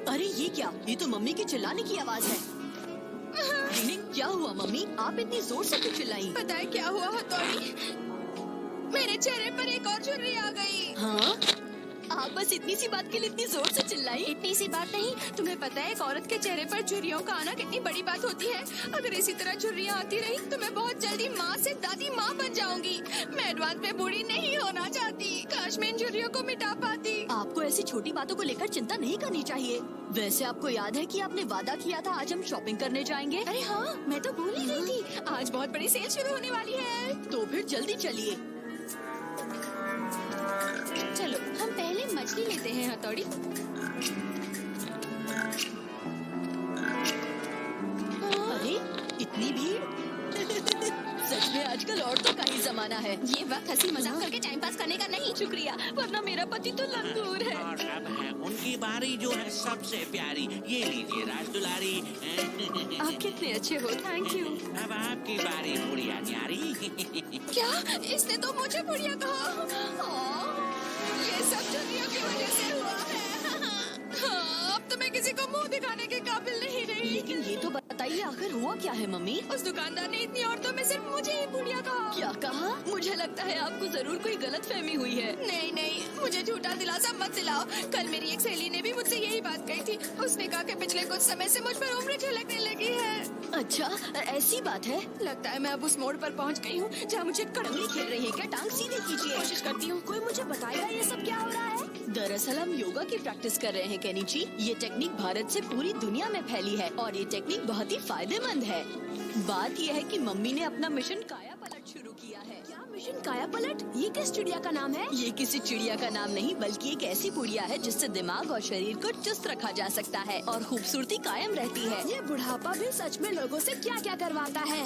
अरे ये क्या? ये तो मम्मी की चिल्लाने की आवाज है। क्या हुआ मम्मी? आप इतनी जोर से क्यों चिल्लाई? पता है क्या हुआ हथौड़ी? मेरे चेहरे पर एक और झुर्री आ गई। हाँ? आप बस इतनी सी बात के लिए इतनी जोर से चिल्लाई? इतनी सी बात नहीं, तुम्हें पता है एक औरत के चेहरे पर झुर्रियों का आना कितनी बड़ी बात होती है। अगर इसी तरह झुर्रियाँ आती रही तो मैं बहुत जल्दी माँ से दादी माँ बन जाऊंगी। मैं एडवांस में बूढ़ी नहीं होना चाहती। काश मैं इन झुर्रियों को मिटा पाती। आपको ऐसी छोटी बातों को लेकर चिंता नहीं करनी चाहिए। वैसे आपको याद है कि आपने वादा किया था आज हम शॉपिंग करने जाएंगे? अरे हाँ, मैं तो भूल ही गई थी। आज बहुत बड़ी सेल शुरू होने वाली है। तो फिर जल्दी चलिए। चलो हम पहले मछली लेते हैं हथौड़ी। अरे इतनी भीड़! सच में आजकल औरतों का ही जमाना है। ये वक्त हंसी मजाक करके टाइम पास करने का नहीं। शुक्रिया, वरना मेरा पति तो लंगूर है। और अब है उनकी बारी जो है सबसे प्यारी। ये लीजिए राजदुलारी। आप कितने अच्छे हो, थैंक यू। अब आपकी बारी बुढ़िया न्यारी। क्या इसने तो मुझे बुढ़िया कहा? ये सब झुर्रियों की वजह से हुआ है। हाँ, अब तो मैं किसी को मुंह दिखाने के काबिल नहीं रही। लेकिन ये तो बताइए आखिर हुआ क्या है मम्मी? उस दुकानदार ने इतनी औरतों में सिर्फ मुझे ही बुढ़िया कहा। क्या कहा? मुझे लगता है आपको जरूर कोई गलतफहमी हुई है। नहीं नहीं, मुझे झूठा दिलासा मत दिलाओ। कल मेरी एक सहेली ने भी मुझसे यही बात कही थी। उसने कहा कि पिछले कुछ समय से मुझ पर उम्र झलकने लगी है। अच्छा, ऐसी बात है? लगता है मैं अब उस मोड़ पर पहुंच गई हूँ जहाँ मुझे कड़ंगली खेल रही है क्या? टांग सीधे कीजिए। कोशिश करती हूँ। कोई मुझे बताएगा ये सब क्या हो रहा है? दरअसल हम योगा की प्रैक्टिस कर रहे हैं केनिची। ये टेक्निक भारत से पूरी दुनिया में फैली है और ये टेक्निक बहुत ही फायदेमंद है। बात यह है कि मम्मी ने अपना मिशन काया पलट शुरू किया है। क्या मिशन काया पलट? ये किस चिड़िया का नाम है? ये किसी चिड़िया का नाम नहीं बल्कि एक ऐसी पुड़िया है जिससे दिमाग और शरीर को चुस्त रखा जा सकता है और खूबसूरती कायम रहती है। ये बुढ़ापा भी सच में लोगों से क्या क्या करवाता है।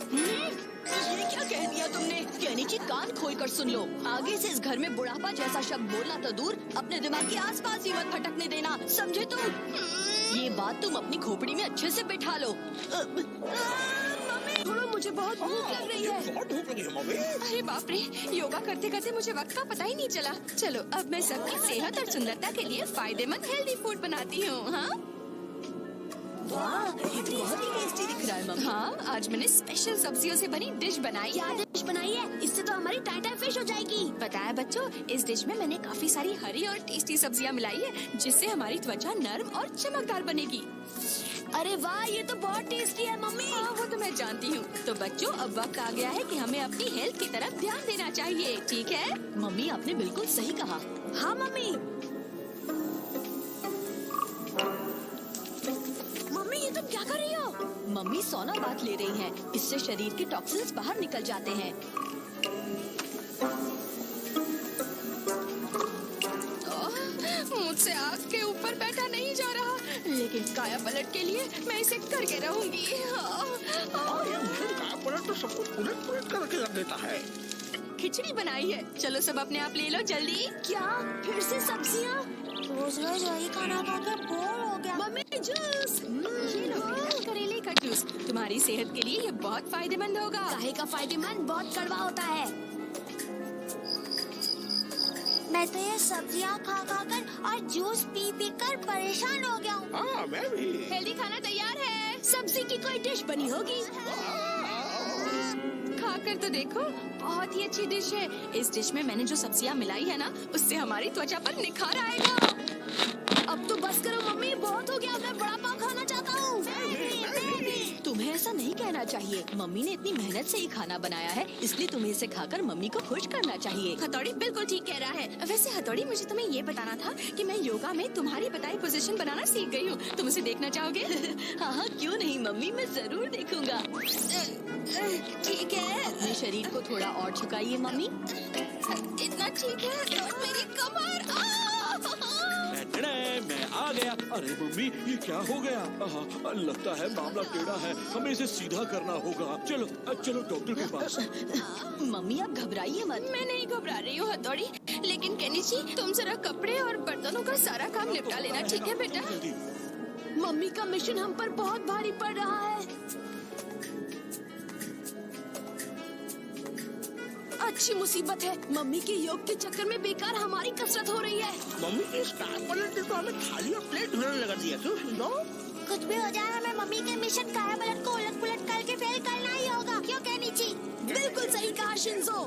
ये क्या कह दिया तुमने? केनिची कान खोल कर सुन लो। आगे से इस घर में बुढ़ापा जैसा शब्द बोलना तो दूर, अपने दिमाग के आसपास ही मत भटकने देना, समझे तुम? ये बात तुम अपनी खोपड़ी में अच्छे से बिठा लो। मम्मी, थोड़ा मुझे बहुत भूख लग रही है। अरे बाप रे, योगा करते करते मुझे वक्त का पता ही नहीं चला। चलो अब मैं सबकी सेहत और सुंदरता के लिए फायदेमंद हेल्दी फूड बनाती हूँ। हाँ वाह, ये तो बहुत ही टेस्टी दिख रहा है मम्मी। हाँ, आज मैंने स्पेशल सब्जियों से बनी डिश बनाई है। क्या डिश बनाई है? इससे तो हमारी टाइटा फिश हो जाएगी। पता है बच्चों, इस डिश में मैंने काफी सारी हरी और टेस्टी सब्जियाँ मिलाई है जिससे हमारी त्वचा नर्म और चमकदार बनेगी। अरे वाह, ये तो बहुत टेस्टी है मम्मी। हाँ, वो तो मैं जानती हूँ। तो बच्चों, अब वक्त आ गया है कि हमें अपनी हेल्थ की तरफ ध्यान देना चाहिए, ठीक है? मम्मी आपने बिल्कुल सही कहा। हाँ मम्मी। मम्मी ये तुम क्या कर रही हो? मम्मी सोना बात ले रही हैं। इससे शरीर के टॉक्सिन्स बाहर निकल जाते हैं। मुझसे आग के ऊपर बैठा नहीं जा रहा, लेकिन काया पलट के लिए मैं इसे करके रहूंगी। काया पलट तो सब कुछ उलट करके रख देता है। खिचड़ी बनाई है, चलो सब अपने आप ले लो जल्दी। क्या फिर से सब्जियाँ? रोज रोज वही खाना खा के बोर हो गया। मम्मी जूस, ये लो मेरा करेले का जूस। तुम्हारी सेहत के लिए ये बहुत फायदेमंद होगा। काहे का फायदेमंद? बहुत कड़वा होता है। मैं तो ये सब्जियाँ खा खा कर और जूस पी पी कर परेशान हो गया हूँ। हाँ मैं भी। हेल्दी खाना तैयार है। सब्जी की कोई डिश बनी होगी। खाकर तो देखो, बहुत ही अच्छी डिश है। इस डिश में मैंने जो सब्जियाँ मिलाई है ना, उससे हमारी त्वचा पर निखार आएगा। अब तो बस करो मम्मी, बहुत हो गया। मैं बड़ा पाव खाना चाहता हूँ। तुम्हें ऐसा नहीं कहना चाहिए। मम्मी ने इतनी मेहनत से ही खाना बनाया है, इसलिए तुम्हें इसे खाकर मम्मी को खुश करना चाहिए। हथौड़ी बिल्कुल ठीक कह रहा है। वैसे हथौड़ी, मुझे तुम्हें ये बताना था कि मैं योगा में तुम्हारी बताई पोजीशन बनाना सीख गई हूँ। तुम उसे देखना चाहोगे? हाँ हाँ, क्यों नहीं मम्मी, मैं जरूर देखूंगा। ठीक है। अपने शरीर को थोड़ा और झुकाइए मम्मी। इतना ठीक है। मेरी कमर। मैं आ गया। अरे मम्मी, ये क्या हो गया? लगता है मामला टेढ़ा है, हमें इसे सीधा करना होगा। चलो चलो डॉक्टर के पास। मम्मी आप घबराइए मत। मैं नहीं घबरा रही हूँ हथौड़ी, लेकिन केनिची, तुम जरा कपड़े और बर्तनों का सारा काम निपटा लेना, ठीक है बेटा? जल्दी। मम्मी का मिशन हम पर बहुत भारी पड़ रहा है। अच्छी मुसीबत है। मम्मी के योग के चक्कर में बेकार हमारी कसरत हो रही है। मम्मी की स्टार पलट ने तो हमें थाली और प्लेट धुलने लगा दिया। क्यों सुनो? कुछ भी हो जाए हमें मम्मी के मिशन काया पलट को उलट पुलट करके फेल करना ही होगा। क्यों केनिची? बिल्कुल सही कहा शिंजो।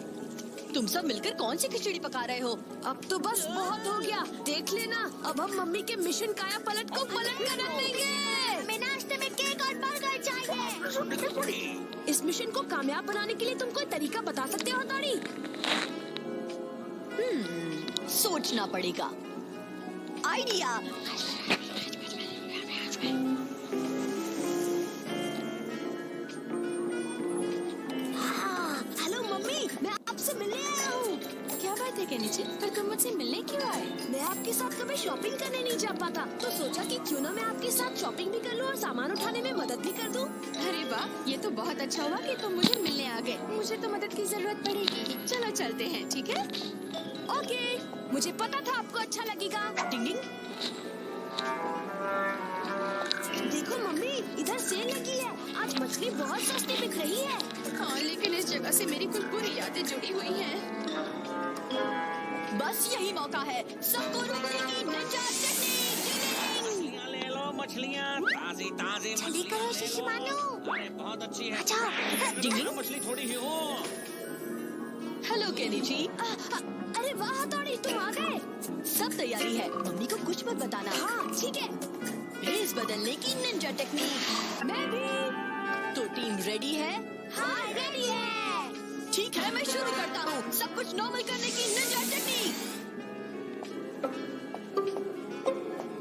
तुम सब मिलकर कौन सी खिचड़ी पका रहे हो? अब तो बस बहुत हो गया। देख लेना, अब हम मम्मी के मिशन काया पलट को पलट कर रख देंगे। हमें नाश्ते में केक और बर्गर चाहिए। सुनने की पड़ी। इस मिशन को कामयाब बनाने के लिए तुम कोई तरीका बता सकते हो ताड़ी? सोचना पड़ेगा। आइडिया। हेलो मम्मी, मैं आपसे मिलने आया हूँ। क्या बात है केनिची? पर तुम मुझसे मिलने क्यों आए? मैं आपके साथ कभी शॉपिंग करने नहीं जा पाता, तो सोचा कि क्यों ना मैं आपके साथ शॉपिंग भी कर लूँ और सामान उठाने में मदद भी कर दूँ। अरे वाह, ये तो बहुत अच्छा हुआ कि तुम मुझे मिलने आ गए। मुझे तो मदद की जरूरत पड़ेगी। चलो चलते हैं, ठीक है? ओके, मुझे पता था आपको अच्छा लगेगा। डिंग डिंग। देखो मम्मी, इधर सेल लगी है। आज मछली बहुत सस्ती बिक रही है। हाँ, लेकिन इस जगह से मेरी कुछ बुरी यादें जुड़ी हुई हैं। बस यही मौका है। सबको रोकने की निंजा टेक्निक। मछलियाँ ले लो, मछलियाँ ताजी ताजी जल्दी करो शिशिमानु। अरे बहुत अच्छी है। अच्छा। डिंग डिंग। मछली थोड़ी ही हो। Hello Kenichi. अरे वाह हथौड़ी, तुम आ गए। सब तैयारी है। मम्मी को कुछ मत बताना। हाँ ठीक है। भेस बदलने की निंजा टेक्निक। मैं भी। तो टीम रेडी है? हाँ रेडी है। ठीक है, मैं शुरू करता हूँ। सब कुछ नॉर्मल करने की निंजा टेक्निक।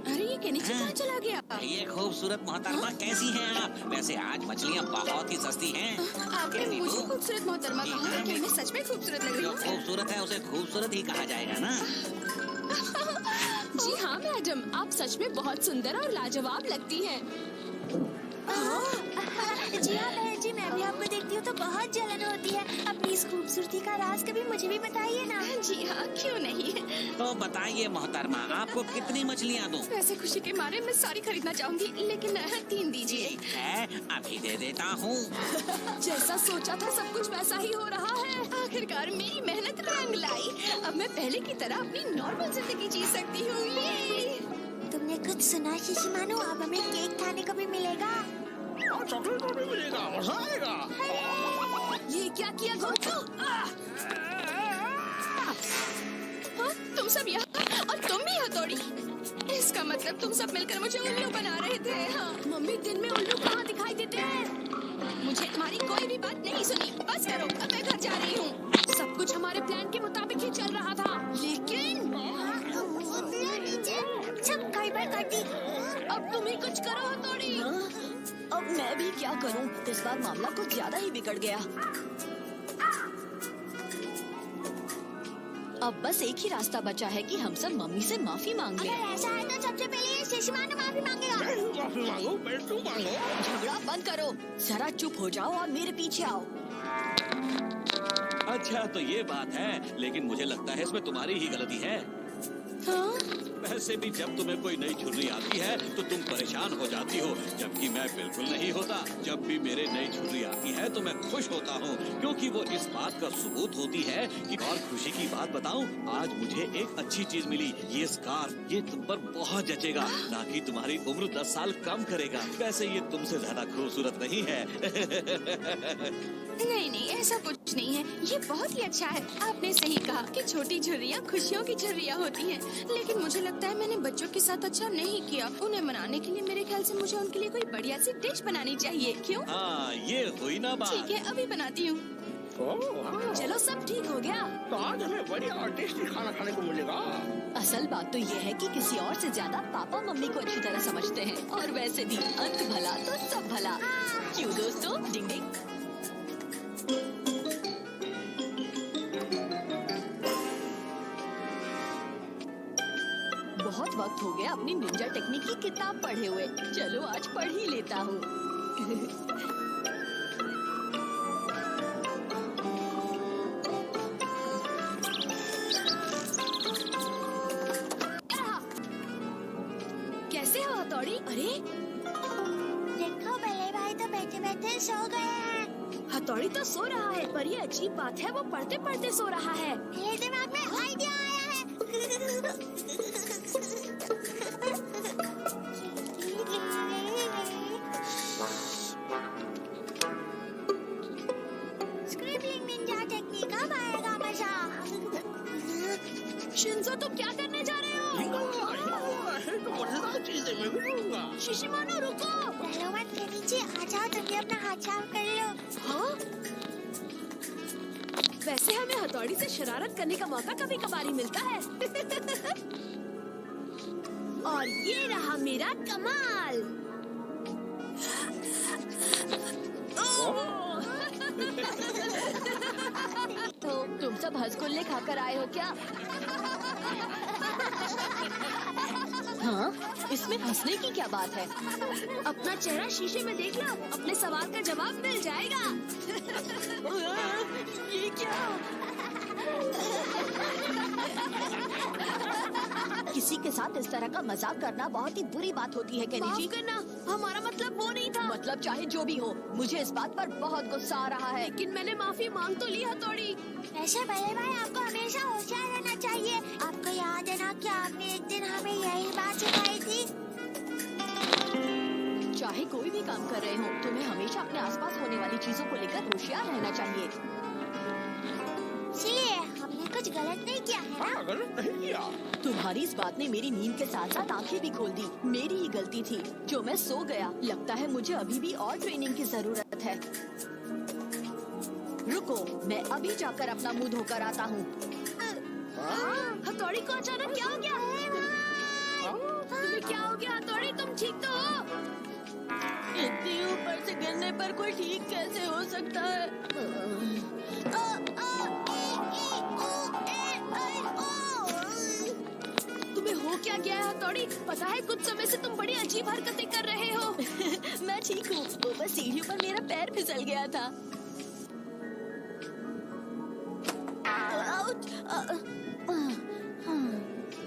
अरे ये केनिची कहाँ चला गया? ये खूबसूरत मोहतरमा कैसी हैं आप? वैसे आज मछलियाँ बहुत ही सस्ती हैं। आपने मुझे खूबसूरत मोहतरमा कहा, क्या मैं सच में खूबसूरत लग रही जो हूँ? खूबसूरत है उसे खूबसूरत ही कहा जाएगा ना। जी हाँ मैडम, आप सच में बहुत सुंदर और लाजवाब लगती हैं। जी हाँ बहन जी, मैं भी आपको देखती हूँ तो बहुत जलन होती है। अपनी इस खूबसूरती का राज कभी मुझे भी बताइए ना। जी हाँ, क्यों नहीं। तो बताइए मोहतरमा, आपको कितनी मछलियाँ दूं? वैसे खुशी के मारे मैं सारी खरीदना चाहूंगी, लेकिन 3 दीजिए। ठीक है, अभी दे देता हूँ। जैसा सोचा था सब कुछ वैसा ही हो रहा है। आखिरकार मेरी मेहनत रंग लाई। अब मैं पहले की तरह अपनी नॉर्मल जिंदगी जी सकती हूँ। ये तुमने कुछ सुना शिशिमानु? अब हमें केक खाने को भी मिलेगा। और चॉकलेट भी मिलेगा। मजा आएगा। क्या किया गोचू? हाँ, तुम सब यहाँ और तुम भी हथौड़ी। इसका मतलब तुम सब मिलकर मुझे उल्लू बना रहे थे। हाँ, मम्मी दिन में उल्लू कहाँ दिखाई देते हैं? मुझे तुम्हारी कोई भी बात नहीं सुनी। बस करो, अब मैं घर जा रही हूँ। सब कुछ हमारे प्लान के मुताबिक ही चल रहा था, लेकिन सब गड़बड़ कर दी। अब तुम ही कुछ करो हथौड़ी। अब मैं भी क्या करूं? इस बार मामला कुछ ज्यादा ही बिगड़ गया। अब बस एक ही रास्ता बचा है कि हम सब मम्मी से माफी मांग लें। अगर ऐसा है तो सबसे पहले ये शिशिमानु माफी मांगेगा। माफी मांगो, पहले तुम मांगो। झगड़ा बंद करो, जरा चुप हो जाओ और मेरे पीछे आओ। अच्छा तो ये बात है, लेकिन मुझे लगता है इसमें तुम्हारी ही गलती है। हाँ? वैसे भी जब तुम्हें कोई नई छुरी आती है तो तुम परेशान हो जाती हो, जबकि मैं बिल्कुल नहीं होता। जब भी मेरे नई छुरी आती है तो मैं खुश होता हूँ, क्योंकि वो इस बात का सबूत होती है कि। और खुशी की बात बताऊँ, आज मुझे एक अच्छी चीज मिली। ये स्कार्फ, ये तुम पर बहुत जचेगा, ना कि तुम्हारी उम्र 10 साल कम करेगा। वैसे ये तुमसे ज्यादा खूबसूरत नहीं है। नहीं नहीं, ऐसा कुछ नहीं है। ये बहुत ही अच्छा है। आपने सही कहा कि छोटी झुर्रियाँ खुशियों की झुर्रियाँ होती हैं। लेकिन मुझे लगता है मैंने बच्चों के साथ अच्छा नहीं किया। उन्हें मनाने के लिए मेरे ख्याल से मुझे उनके लिए कोई बढ़िया सी डिश बनानी चाहिए। क्यों? हाँ, ये हुई ना बात। ठीक है, अभी बनाती हूँ। चलो सब ठीक हो गया। तो आज हमें बढ़िया और टेस्टी खाना खाने को मिलेगा। असल बात तो ये है कि किसी और से ज्यादा पापा मम्मी को अच्छी तरह समझते हैं। और वैसे भी अंत भला तो सब भला। क्यों दोस्तों? डिंग डिंग। बहुत वक्त हो गया अपनी निंजा टेक्निक की किताब पढ़े हुए। चलो आज पढ़ ही लेता हूँ। कैसे हो हथौड़ी? अरे देखो बल्ले भाई तो बैठे बैठे सो गए हैं। हथौड़ी तो सो रहा है, पर ये अजीब बात है, वो पढ़ते पढ़ते सो रहा है। मेरे दिमाग में आइडिया आया है। स्क्रिबलिंग निंजा टेक्निक अब आएगा मजा। शिंजो, तुम क्या करने जा रहे हो? तो मजेदार चीजें मैं भी लूंगा। शिशिमानो, रुको। चलो मत नीचे आ जाओ, तुम भी अपना हाथ साफ कर लो। हाँ? वैसे हमें हथौड़ी से शरारत करने का मौका कभी कभार मिलता है। और ये रहा मेरा कमाल। तो तुम सब हंसगुल्ले खाकर आए हो क्या? हाँ, इसमें हंसने की क्या बात है? अपना चेहरा शीशे में देख लो, अपने सवाल का जवाब मिल जाएगा। ये क्या? किसी के साथ इस तरह का मजाक करना बहुत ही बुरी बात होती है केनी जी। माफ करना, हमारा मतलब वो नहीं था। मतलब चाहे जो भी हो, मुझे इस बात पर बहुत गुस्सा आ रहा है। लेकिन मैंने माफी मांग तो ली हथौड़ी। वैसे बड़े भाई, आपको हमेशा होशियार रहना चाहिए। आपको याद है ना कि आपने एक दिन हमें यही बात सिखाई थी। चाहे कोई भी काम कर रहे हो, तुम्हें हमेशा अपने आसपास होने वाली चीजों को लेकर होशियार रहना चाहिए। इसलिए हमने कुछ गलत नहीं किया है ना? हाँ, गलत नहीं किया। तुम्हारी इस बात ने मेरी नींद के साथ साथ आंखें भी खोल दी। मेरी ही गलती थी जो मैं सो गया। लगता है मुझे अभी भी और ट्रेनिंग की जरूरत है। रुको, मैं अभी जाकर अपना मुंह धोकर आता हूँ। हथौड़ी को अचानक क्या हो गया? तुम्हें क्या हो गया हथौड़ी? तुम ठीक तो हो? इतनी ऊपर से गिरने पर कोई ठीक कैसे हो सकता है? तुम्हें हो क्या गया है हथौड़ी? पता है कुछ समय से तुम बड़ी अजीब हरकतें कर रहे हो। मैं ठीक हूँ, वो बस सीढ़ियों पर मेरा पैर फिसल गया था। आउच!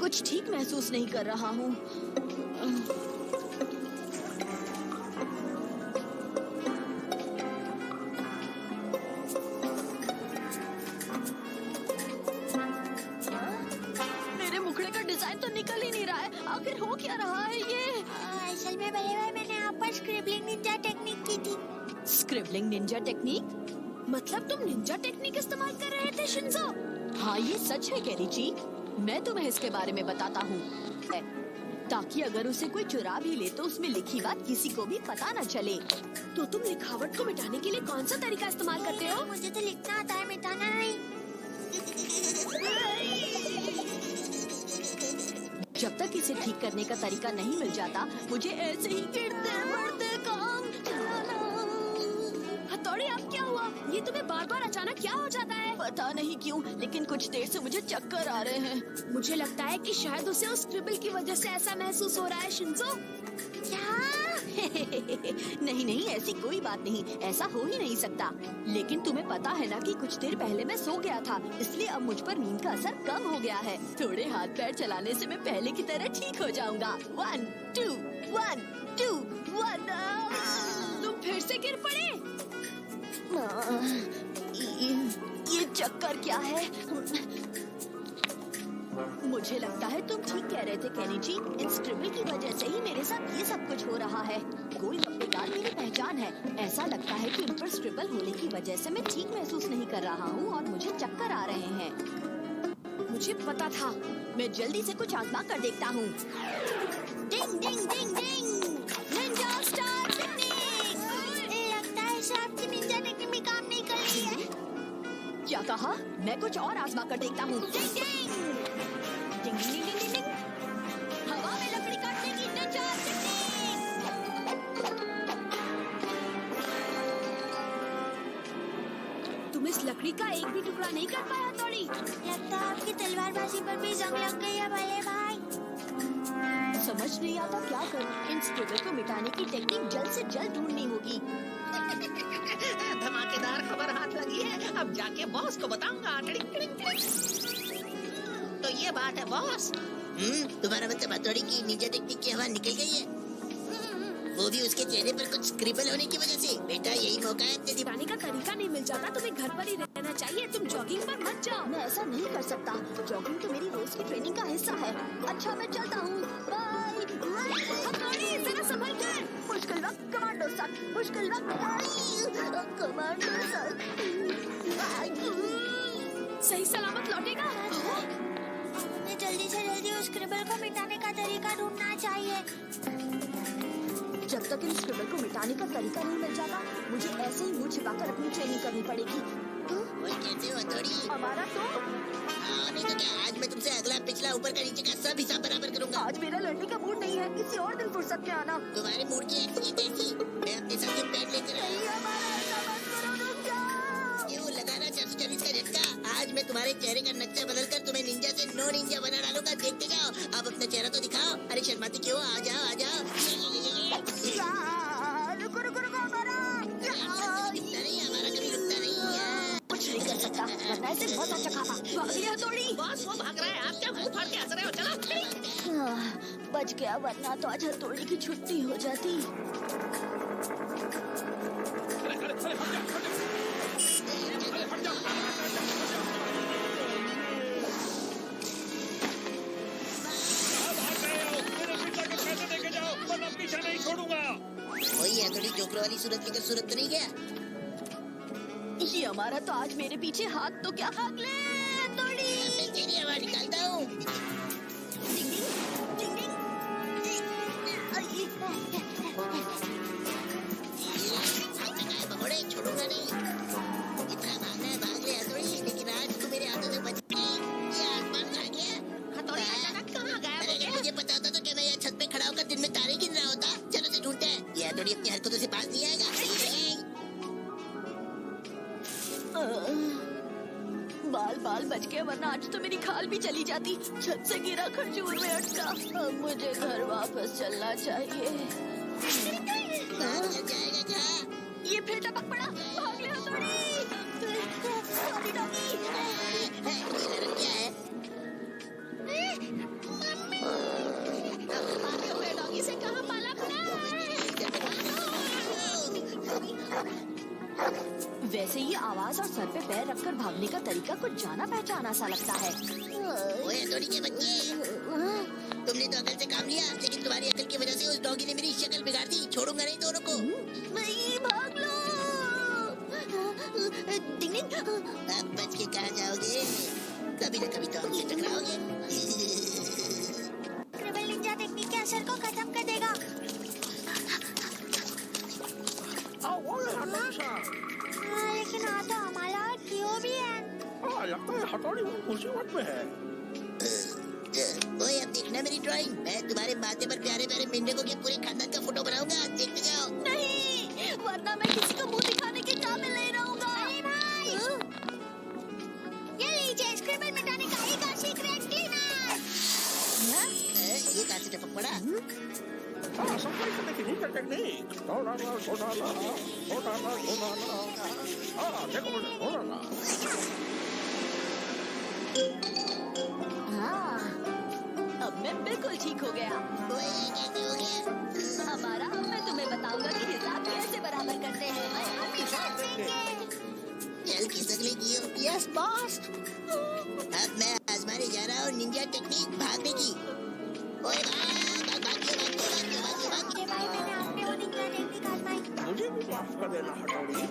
कुछ ठीक महसूस नहीं कर रहा हूँ। मेरे मुखड़े का डिजाइन तो निकल ही नहीं रहा है। आखिर हो क्या रहा है ये? असल में बड़े भाई, मैंने आप पर स्क्रिबलिंग निंजा टेक्निक की थी। Scribbling Ninja technique? मतलब तुम निंजा टेक्निक इस्तेमाल कर रहे थे शिंजो? हाँ, ये सच है केनिची। मैं तुम्हें इसके बारे में बताता हूँ, ताकि अगर उसे कोई चुरा भी ले तो उसमें लिखी बात किसी को भी पता न चले। तो तुम लिखावट को मिटाने के लिए कौन सा तरीका इस्तेमाल करते हो? मुझे तो लिखना आता है, मिटाना नहीं। जब तक इसे ठीक करने का तरीका नहीं मिल जाता, मुझे ऐसे ही गिरते मरते काम चलाना। हथौड़ी, अब क्या हुआ? ये तुम्हें बार बार अचानक क्या हो जाता है? पता नहीं क्यों, लेकिन कुछ देर से मुझे चक्कर आ रहे हैं। मुझे लगता है कि शायद उसे उस स्क्रिबल की वजह से ऐसा महसूस हो रहा है शिंजो। नहीं नहीं, ऐसी कोई बात नहीं, ऐसा हो ही नहीं सकता। लेकिन तुम्हें पता है ना कि कुछ देर पहले मैं सो गया था, इसलिए अब मुझ पर नींद का असर कम हो गया है। थोड़े हाथ पैर चलाने से मैं पहले की तरह ठीक हो जाऊंगा। 1 2 1 2 1। तुम फिर से गिर पड़े? ये चक्कर क्या है? मुझे लगता है तुम ठीक कह रहे थे केनिची। इन स्क्रिबल की वजह से ही मेरे साथ ये सब कुछ हो रहा है। गोलगप्पेदार मेरी पहचान है। ऐसा लगता है कि उन पर स्क्रिबल होने की वजह से मैं ठीक महसूस नहीं कर रहा हूँ और मुझे चक्कर आ रहे हैं। मुझे पता था। मैं जल्दी से कुछ आजमा कर देखता हूँ। डिंग डिंग डिंग डिंग, निंजा स्टार टेक्निक। लगता है इसे आपकी निंजा टेक्निक में काम नहीं कर रही है। क्या कहा? मैं कुछ और आजमा कर देखता हूँ। डिंग डिंग डिंग डिंग डिंग डिंग, हवा में लकड़ी काटने की निंजा टेक्निक। तुम इस लकड़ी का एक भी टुकड़ा नहीं कर पाया हथौड़ी। लगता है आपकी तलवारबाजी पर भी जंग लग गई है बड़े भाई। समझ नहीं आता क्या करूं। इन स्क्रिबल को मिटाने की टेक्निक जल्द से जल्द ढूंढनी होगी। धमाकेदार खबर हाथ लगी है। अब जाके बॉस को बताऊंगा। टिड़िंग, टिड़िंग, टिड़िंग। तो ये बात है बॉस। तुम्हारा मतलब हथौड़ी की निंजा टेक्निक की हवा निकल गई है। वो भी उसके चेहरे पर कुछ स्क्रिबल होने की वजह से। बेटा यही मौका है तेरी जाने का तरीका नहीं मिल जाता, तुम्हें घर पर ही रहना चाहिए। तुम जॉगिंग पर मत जाओ। मैं ऐसा नहीं कर सकता। जॉगिंग तो मेरी रोज की ट्रेनिंग का हिस्सा है। अच्छा मैं चलता हूँ। बाय। हथौड़ी जरा संभल कर। मुश्किल वक्त कमांडो सक। मुश्किल वक्त कमांडो सक। सही सलामत लौटेगा। हमें जल्दी से जल्दी उस स्क्रिबल को मिटाने का तरीका ढूंढना चाहिए। जब तक इन स्क्रिबल को मिटाने का तरीका नहीं मिल जाता, मुझे ऐसे ही मुंह छिपाकर अपनी ट्रेनिंग करनी पड़ेगी। वही कहते हो हथौड़ी। हमारा तो नहीं तो क्या, आज मैं तुमसे अगला पिछला ऊपर का नीचे का सब हिसाब बराबर करूंगा। आज मेरा लड़ने का मूड नहीं है। किसी और दिन फुर्सत में आना। तुम्हारे मूड की एक्सरसाइज ऐसी, मैं अपने साथ ये पैड लेकर आया। क्यों लगाना 440 का झटका। आज मैं तुम्हारे चेहरे का नक्शा बदलकर तुम्हें निंजा से नो निंजा बना डालूंगा। देखते जाओ। अब अपना चेहरा तो दिखाओ। अरे शर्माती क्यों, आ जाओ आ जाओ। नहीं, हमारा कभी रुकता नहीं है। कुछ नहीं कर सकता, वरना इसे बहुत अच्छा खावा। भाग लिया हथौड़ी। बॉस वो भाग रहा है, आप क्या मुंह फाड़ के हंस रहे हो? चलो बच गया, वरना तो आज हथौड़ी की छुट्टी हो जाती। वही है थोड़ी जोकर वाली सूरत लेकर सूरत तो नहीं गया। ये हमारा तो आज मेरे पीछे हाथ तो क्या भाग ले हथौड़ी। मैं तेरी आवाज निकालता हूँ। भगोड़े छोड़ूंगा नहीं। इतना भागना है भाग ले हथौड़ी, लेकिन आज तू मेरे हाथों से बच गई। ये आसमान खा गया। हथौड़ी अचानक कहाँ गायब हो अरे गया? मुझे पता होता तो क्या मैं यहाँ छत पे खड़ा होकर दिन में तारे गिन रहा होता। चलो से ढूंढते हैं। ये हथौड़ी अपनी हरकतों से पास नहीं आएगा। बाल बाल बच गए, वरना आज तो मेरी खाल भी चली जाती। छत से गिरा खजूर में अटका। अब मुझे घर वापस चलना चाहिए। जाएगा क्या? ये फिर टपक पड़ा। भाग ले हथौड़ी। Doggy doggy. ये लड़न क्या है? भागे हुए डॉगी से कहाँ पाला पड़ा? वैसे ये आवाज और सर पे पैर रखकर भागने का तरीका कुछ जाना पहचाना सा लगता है। ओए हथौड़ी के बच्चे, तुमने तो अकल से काम लिया, लेकिन तुम्हारी अकल की वजह से उस डॉगी ने मेरी शक्ल बिगाड़ दी। छोड़ूंगा नहीं दोनों को। नहीं, भाग लो। डिंग डिंग। अब बच के कहाँ जाओगे? कभी न कभी तो हमसे टकराओगे। स्क्रिबल निंजा टेक्निक के असर को खत्म कर देगा। लेकिन हाँ तो हमारा और क्यों भी है। लगता है हथौड़ी मुसीबत में है। ओए अब देखना मेरी ड्राइंग। मैं तुम्हारे माथे पर प्यारे प्यारे मेंढकों के पूरे खानदान का फोटो बनाऊंगा। देखते जाओ। नहीं, वरना मैं किसी को मुंह दिखाने के काबिल नहीं रहूंगा। अरे भाई, ये लीजिए स्क्रिबल मिटाने का एक और सीक्रेट क्लीनर। ये कहाँ से टपक पड़ा? सफाई करने की नीचे टेक्निक। देखो हाँ, अब मैं बिल्कुल ठीक हो गया। ओए ये कैसे हो गया? हमारा मैं तुम्हें बताऊंगा कि हिसाब कैसे बराबर करते हैं। चल खिसक की हो। Yes boss. अब मैं आजमाने जा रहा हूँ निंजा टेक्निक भागने की। ओए भाग भाग भाग भाग। अरे भाई, मैंने आपने वो निंजा टेक्निक आजमाई। मुझे भी माफ कर देना हथौड़ी।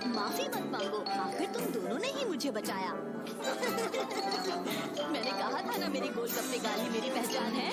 माफी मत मांगो, आखिर तुम दोनों ने ही मुझे बचाया। मैंने कहा था ना, मेरे गोलगप्पे गाली मेरी पहचान है।